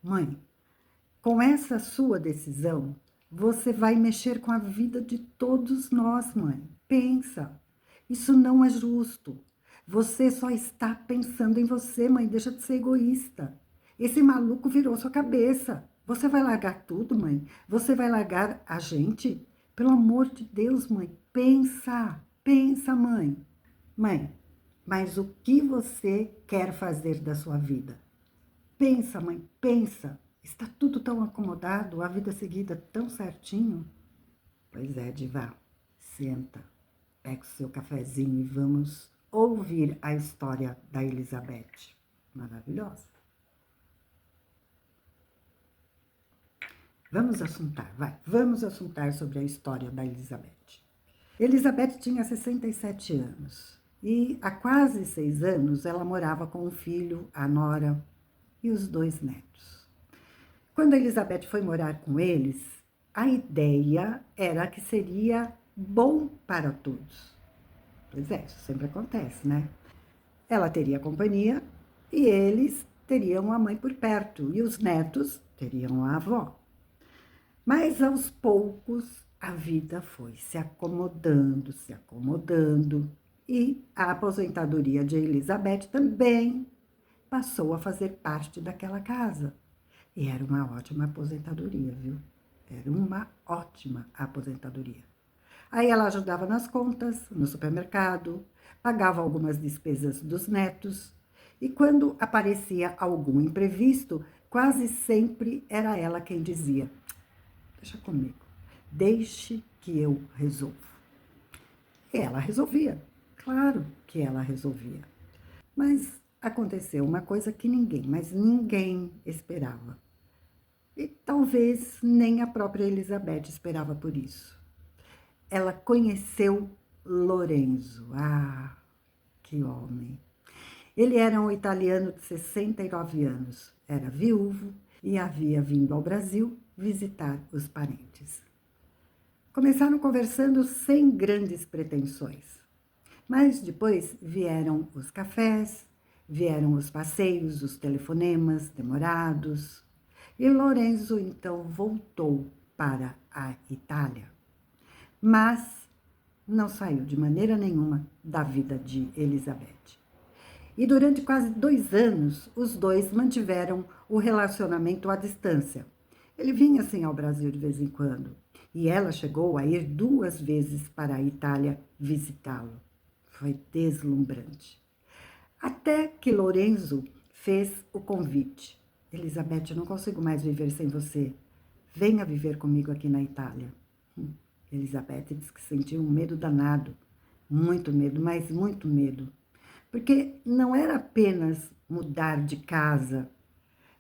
Mãe, com essa sua decisão, você vai mexer com a vida de todos nós, mãe. Pensa, isso não é justo. Você só está pensando em você, mãe. Deixa de ser egoísta. Esse maluco virou sua cabeça. Você vai largar tudo, mãe? Você vai largar a gente? Pelo amor de Deus, mãe. Pensa, pensa, mãe. Mãe, mas o que você quer fazer da sua vida? Pensa, mãe, pensa. Está tudo tão acomodado, a vida seguida tão certinho. Pois é, Diva. Senta, pega o seu cafezinho e vamos ouvir a história da Elizabeth. Maravilhosa. Vamos assuntar, vai. Vamos assuntar sobre a história da Elizabeth. Elizabeth tinha 67 anos e há quase 6 anos ela morava com o filho, a nora e os 2 netos. Quando a Elizabeth foi morar com eles, a ideia era que seria bom para todos. Pois é, isso sempre acontece, né? Ela teria companhia e eles teriam a mãe por perto e os netos teriam a avó. Mas aos poucos a vida foi se acomodando e a aposentadoria de Elizabeth também passou a fazer parte daquela casa. E era uma ótima aposentadoria, viu? Era uma ótima aposentadoria. Aí ela ajudava nas contas, no supermercado, pagava algumas despesas dos netos, e quando aparecia algum imprevisto, quase sempre era ela quem dizia: deixa comigo, deixe que eu resolvo. E ela resolvia, claro que ela resolvia. Mas aconteceu uma coisa que ninguém, mas ninguém esperava. E talvez nem a própria Elizabeth esperava por isso. Ela conheceu Lorenzo. Ah, que homem! Ele era um italiano de 69 anos, era viúvo e havia vindo ao Brasil visitar os parentes. Começaram conversando sem grandes pretensões, mas depois vieram os cafés, vieram os passeios, os telefonemas demorados, e Lorenzo então voltou para a Itália. Mas não saiu de maneira nenhuma da vida de Elizabeth. E durante quase 2 anos, os dois mantiveram o relacionamento à distância. Ele vinha assim ao Brasil de vez em quando, e ela chegou a ir 2 vezes para a Itália visitá-lo. Foi deslumbrante. Até que Lorenzo fez o convite. Elizabeth, eu não consigo mais viver sem você. Venha viver comigo aqui na Itália. Elizabeth disse que sentiu um medo danado. Muito medo, mas muito medo. Porque não era apenas mudar de casa,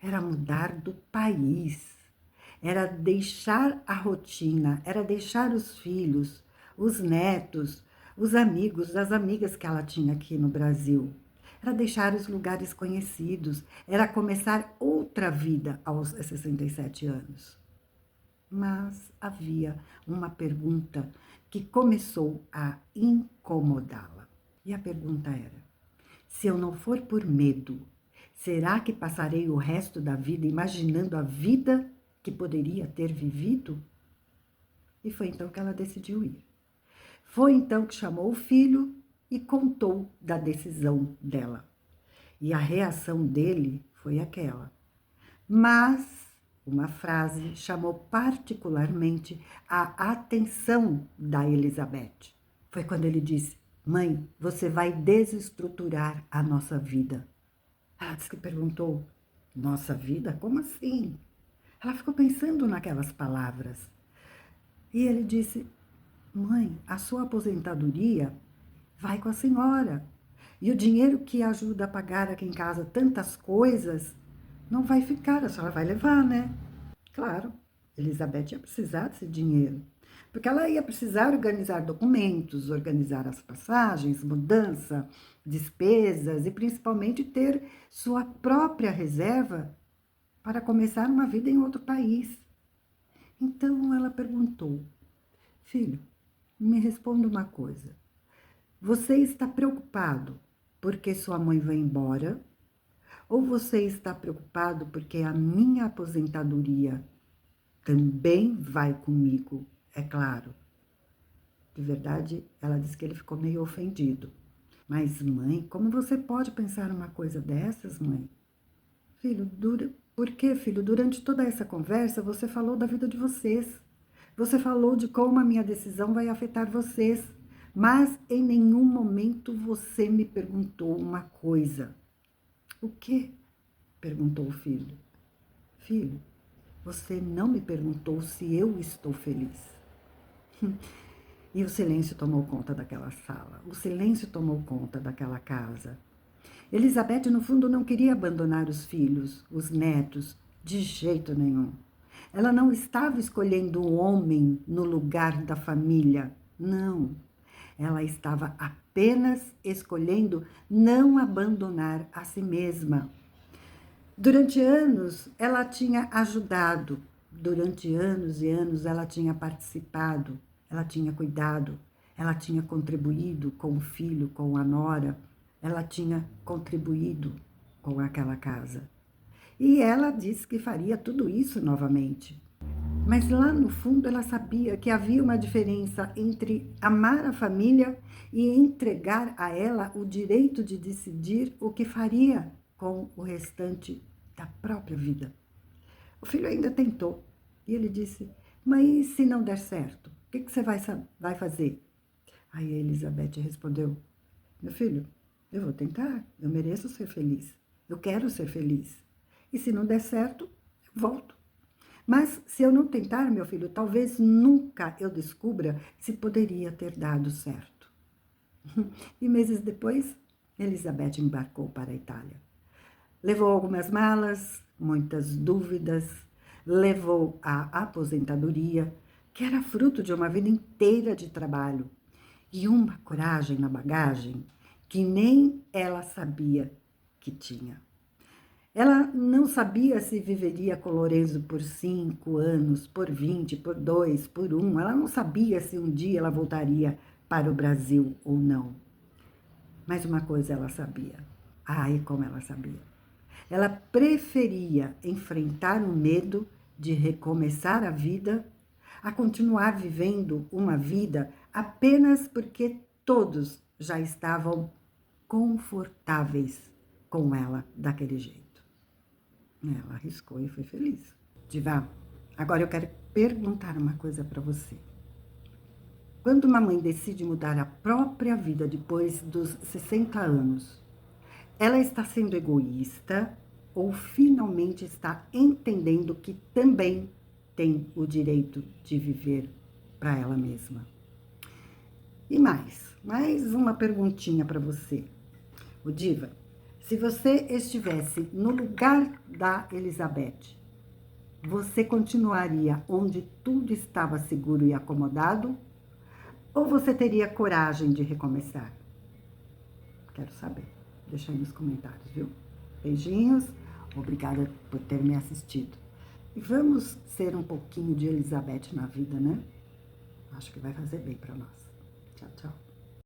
era mudar do país. Era deixar a rotina, era deixar os filhos, os netos, os amigos, as amigas que ela tinha aqui no Brasil. Era deixar os lugares conhecidos, era começar outra vida aos 67 anos. Mas havia uma pergunta que começou a incomodá-la. E a pergunta era: se eu não for por medo, será que passarei o resto da vida imaginando a vida que poderia ter vivido? E foi então que ela decidiu ir. Foi então que chamou o filho e contou da decisão dela. E a reação dele foi aquela. Mas uma frase chamou particularmente a atenção da Elizabeth. Foi quando ele disse: mãe, você vai desestruturar a nossa vida. Ela disse que perguntou: nossa vida? Como assim? Ela ficou pensando naquelas palavras. E ele disse: mãe, a sua aposentadoria vai com a senhora. E o dinheiro que ajuda a pagar aqui em casa tantas coisas não vai ficar, a senhora vai levar, né? Claro, Elizabeth ia precisar desse dinheiro, porque ela ia precisar organizar documentos, organizar as passagens, mudança, despesas e principalmente ter sua própria reserva para começar uma vida em outro país. Então ela perguntou: filho, me responda uma coisa. Você está preocupado porque sua mãe vai embora? Ou você está preocupado porque a minha aposentadoria também vai comigo, é claro. De verdade, ela disse que ele ficou meio ofendido. Mas, mãe, como você pode pensar uma coisa dessas, mãe? Filho, por que, filho? Durante toda essa conversa, você falou da vida de vocês. Você falou de como a minha decisão vai afetar vocês. Mas em nenhum momento você me perguntou uma coisa. O quê? Perguntou o filho. Filho, você não me perguntou se eu estou feliz. E o silêncio tomou conta daquela sala. O silêncio tomou conta daquela casa. Elizabeth, no fundo, não queria abandonar os filhos, os netos, de jeito nenhum. Ela não estava escolhendo um homem no lugar da família. Não. Ela estava apenas escolhendo não abandonar a si mesma. Durante anos, ela tinha ajudado. Durante anos e anos, ela tinha participado. Ela tinha cuidado. Ela tinha contribuído com o filho, com a nora. Ela tinha contribuído com aquela casa. E ela disse que faria tudo isso novamente. Mas lá no fundo ela sabia que havia uma diferença entre amar a família e entregar a ela o direito de decidir o que faria com o restante da própria vida. O filho ainda tentou e ele disse, mas se não der certo, o que você vai fazer? Aí a Elizabeth respondeu, meu filho, eu vou tentar, eu mereço ser feliz, eu quero ser feliz. E se não der certo, eu volto. Mas se eu não tentar, meu filho, talvez nunca eu descubra se poderia ter dado certo. E meses depois, Elizabeth embarcou para a Itália. Levou algumas malas, muitas dúvidas, levou a aposentadoria, que era fruto de uma vida inteira de trabalho, e uma coragem na bagagem que nem ela sabia que tinha. Ela não sabia se viveria com Lorenzo por 5 anos, por 20, por 2, por 1. Ela não sabia se um dia ela voltaria para o Brasil ou não. Mas uma coisa ela sabia. Ai, como ela sabia. Ela preferia enfrentar o medo de recomeçar a vida a continuar vivendo uma vida apenas porque todos já estavam confortáveis com ela daquele jeito. Ela arriscou e foi feliz. Diva, agora eu quero perguntar uma coisa para você. Quando uma mãe decide mudar a própria vida depois dos 60 anos, ela está sendo egoísta ou finalmente está entendendo que também tem o direito de viver para ela mesma? E mais uma perguntinha para você. O Diva, se você estivesse no lugar da Elizabeth, você continuaria onde tudo estava seguro e acomodado? Ou você teria coragem de recomeçar? Quero saber. Deixa aí nos comentários, viu? Beijinhos. Obrigada por ter me assistido. E vamos ser um pouquinho de Elizabeth na vida, né? Acho que vai fazer bem para nós. Tchau, tchau.